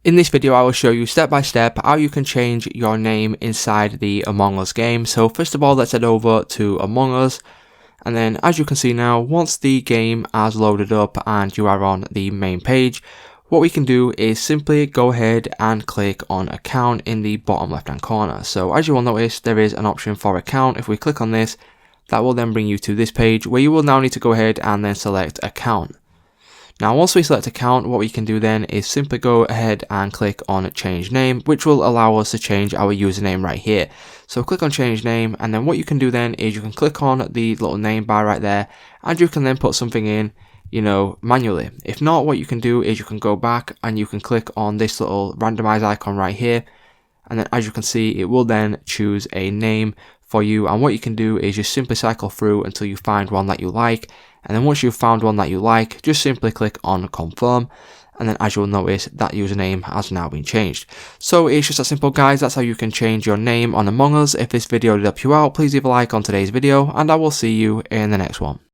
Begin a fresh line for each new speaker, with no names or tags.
In this video, I will show you step by step how you can change your name inside the Among Us game. So first of all, let's head over to Among Us. And then as you can see now, once the game has loaded up and you are on the main page, what we can do is simply go ahead and click on account in the bottom left hand corner. So as you will notice, there is an option for account. If we click on this, that will then bring you to this page where you will now need to go ahead and then select account. Now once we select account, what we can do then is simply go ahead and click on change name, which will allow us to change our username right here. So click on change name, and then what you can do then is you can click on the little name bar right there, and you can then put something in, manually. If not, what you can do is you can go back and you can click on this little randomize icon right here, and then as you can see, it will then choose a name for you. And what you can do is just simply cycle through until you find one that you like. And then once you've found one that you like, just simply click on confirm. And then as you'll notice, that username has now been changed. So it's just that simple, guys. That's how you can change your name on Among Us. If this video did help you out, please leave a like on today's video, and I will see you in the next one.